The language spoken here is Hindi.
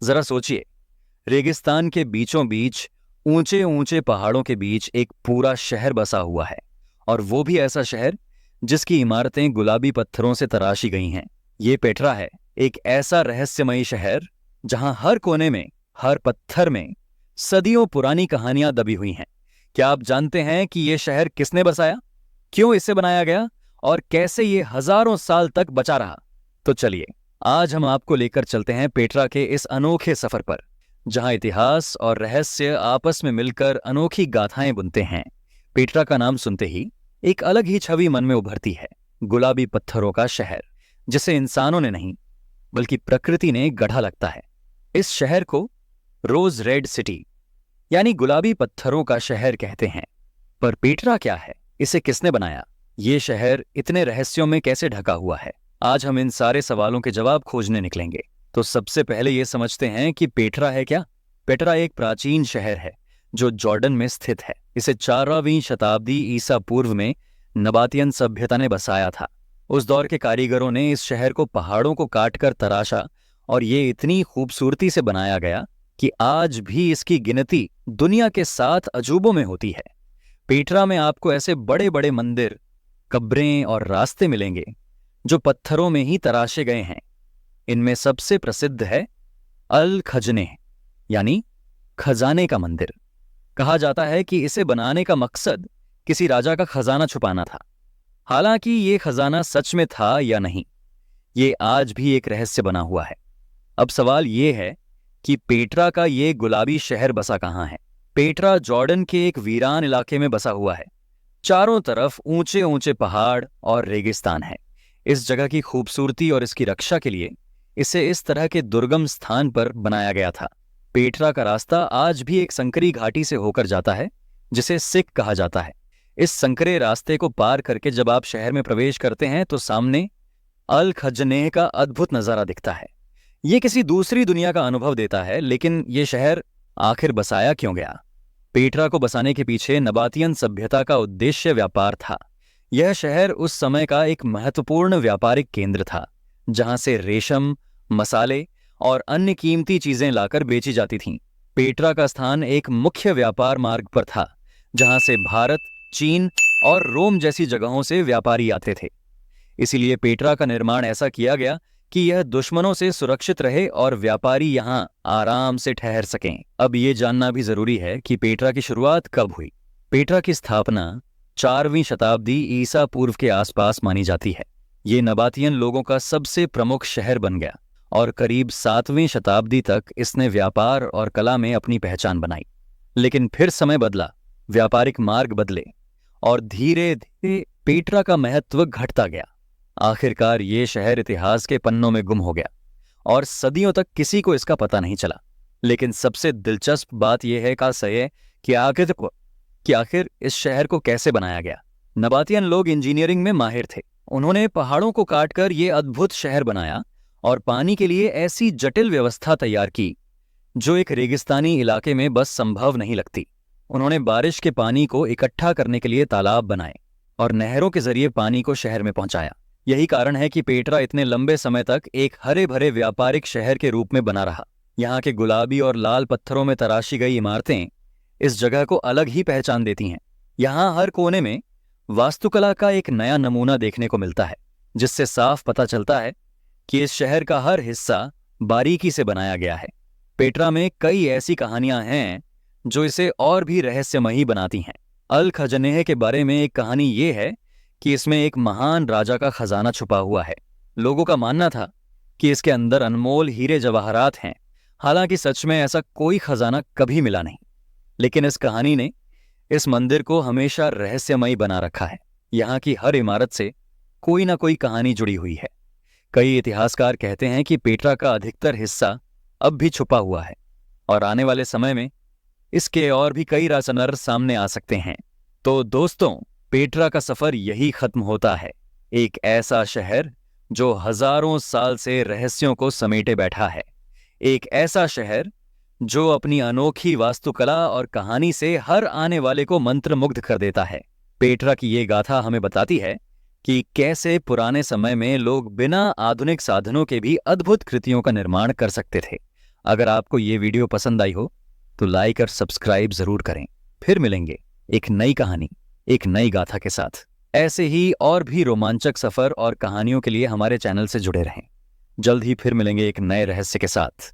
जरा सोचिए, रेगिस्तान के बीचों बीच ऊंचे ऊंचे पहाड़ों के बीच एक पूरा शहर बसा हुआ है, और वो भी ऐसा शहर जिसकी इमारतें गुलाबी पत्थरों से तराशी गई हैं। ये पेट्रा है, एक ऐसा रहस्यमयी शहर जहां हर कोने में, हर पत्थर में सदियों पुरानी कहानियां दबी हुई हैं। क्या आप जानते हैं कि ये शहर किसने बसाया, क्यों इसे बनाया गया, और कैसे ये हजारों साल तक बचा रहा? तो चलिए, आज हम आपको लेकर चलते हैं पेट्रा के इस अनोखे सफर पर, जहां इतिहास और रहस्य आपस में मिलकर अनोखी गाथाएं बुनते हैं। पेट्रा का नाम सुनते ही एक अलग ही छवि मन में उभरती है। गुलाबी पत्थरों का शहर, जिसे इंसानों ने नहीं बल्कि प्रकृति ने गढ़ा लगता है। इस शहर को रोज रेड सिटी यानी गुलाबी पत्थरों का शहर कहते हैं। पर पेट्रा क्या है, इसे किसने बनाया, ये शहर इतने रहस्यों में कैसे ढका हुआ है? आज हम इन सारे सवालों के जवाब खोजने निकलेंगे। तो सबसे पहले ये समझते हैं कि पेट्रा है क्या। पेट्रा एक प्राचीन शहर है जो जॉर्डन में स्थित है। इसे 4वीं शताब्दी ईसा पूर्व में नबातियन सभ्यता ने बसाया था। उस दौर के कारीगरों ने इस शहर को पहाड़ों को काटकर तराशा, और ये इतनी खूबसूरती से बनाया गया कि आज भी इसकी गिनती दुनिया के 7 अजूबों में होती है। पेट्रा में आपको ऐसे बड़े बड़े मंदिर, कब्रें और रास्ते मिलेंगे जो पत्थरों में ही तराशे गए हैं। इनमें सबसे प्रसिद्ध है अल खजने यानी खजाने का मंदिर। कहा जाता है कि इसे बनाने का मकसद किसी राजा का खजाना छुपाना था। हालांकि ये खजाना सच में था या नहीं, ये आज भी एक रहस्य बना हुआ है। अब सवाल ये है कि पेट्रा का ये गुलाबी शहर बसा कहाँ है। पेट्रा जॉर्डन के एक वीरान इलाके में बसा हुआ है। चारों तरफ ऊंचे ऊंचे पहाड़ और रेगिस्तान है। इस जगह की खूबसूरती और इसकी रक्षा के लिए इसे इस तरह के दुर्गम स्थान पर बनाया गया था। पेट्रा का रास्ता आज भी एक संकरी घाटी से होकर जाता है, जिसे सिक कहा जाता है। इस संकरे रास्ते को पार करके जब आप शहर में प्रवेश करते हैं तो सामने अल खजनेह का अद्भुत नजारा दिखता है। ये किसी दूसरी दुनिया का अनुभव देता है। लेकिन ये शहर आखिर बसाया क्यों गया? पेट्रा को बसाने के पीछे नबातियन सभ्यता का उद्देश्य व्यापार था। यह शहर उस समय का एक महत्वपूर्ण व्यापारिक केंद्र था, जहां से रेशम, मसाले और अन्य कीमती चीजें लाकर बेची जाती थीं। पेट्रा का स्थान एक मुख्य व्यापार मार्ग पर था, जहां से भारत, चीन और रोम जैसी जगहों से व्यापारी आते थे। इसीलिए पेट्रा का निर्माण ऐसा किया गया कि यह दुश्मनों से सुरक्षित रहे और व्यापारी यहां आराम से ठहर सकें। अब ये जानना भी जरूरी है कि पेट्रा की शुरुआत कब हुई। पेट्रा की स्थापना 4वीं शताब्दी ईसा पूर्व के आसपास मानी जाती है। ये नबातियन लोगों का सबसे प्रमुख शहर बन गया, और करीब 7वीं शताब्दी तक इसने व्यापार और कला में अपनी पहचान बनाई। लेकिन फिर समय बदला, व्यापारिक मार्ग बदले, और धीरे धीरे पेट्रा का महत्व घटता गया। आखिरकार ये शहर इतिहास के पन्नों में गुम हो गया, और सदियों तक किसी को इसका पता नहीं चला। लेकिन सबसे दिलचस्प बात यह है कि आखिर इस शहर को कैसे बनाया गया। नबातियन लोग इंजीनियरिंग में माहिर थे। उन्होंने पहाड़ों को काटकर ये अद्भुत शहर बनाया, और पानी के लिए ऐसी जटिल व्यवस्था तैयार की जो एक रेगिस्तानी इलाके में बस संभव नहीं लगती। उन्होंने बारिश के पानी को इकट्ठा करने के लिए तालाब बनाए और नहरों के जरिए पानी को शहर में पहुंचाया। यही कारण है कि पेट्रा इतने लंबे समय तक एक हरे भरे व्यापारिक शहर के रूप में बना रहा। यहाँ के गुलाबी और लाल पत्थरों में तराशी गई इमारतें इस जगह को अलग ही पहचान देती हैं। यहाँ हर कोने में वास्तुकला का एक नया नमूना देखने को मिलता है, जिससे साफ पता चलता है कि इस शहर का हर हिस्सा बारीकी से बनाया गया है। पेट्रा में कई ऐसी कहानियां हैं जो इसे और भी रहस्यमयी बनाती हैं। अल खजनेह के बारे में एक कहानी ये है कि इसमें एक महान राजा का खजाना छुपा हुआ है। लोगों का मानना था कि इसके अंदर अनमोल हीरे जवाहरात हैं। हालांकि सच में ऐसा कोई खजाना कभी मिला नहीं, लेकिन इस कहानी ने इस मंदिर को हमेशा रहस्यमयी बना रखा है। यहाँ की हर इमारत से कोई ना कोई कहानी जुड़ी हुई है। कई इतिहासकार कहते हैं कि पेट्रा का अधिकतर हिस्सा अब भी छुपा हुआ है, और आने वाले समय में इसके और भी कई राज सामने आ सकते हैं। तो दोस्तों, पेट्रा का सफर यही खत्म होता है। एक ऐसा शहर जो हजारों साल से रहस्यों को समेटे बैठा है। एक ऐसा शहर जो अपनी अनोखी वास्तुकला और कहानी से हर आने वाले को मंत्रमुग्ध कर देता है। पेट्रा की ये गाथा हमें बताती है कि कैसे पुराने समय में लोग बिना आधुनिक साधनों के भी अद्भुत कृतियों का निर्माण कर सकते थे। अगर आपको ये वीडियो पसंद आई हो तो लाइक और सब्सक्राइब जरूर करें। फिर मिलेंगे एक नई कहानी, एक नई गाथा के साथ। ऐसे ही और भी रोमांचक सफर और कहानियों के लिए हमारे चैनल से जुड़े रहें। जल्द ही फिर मिलेंगे एक नए रहस्य के साथ।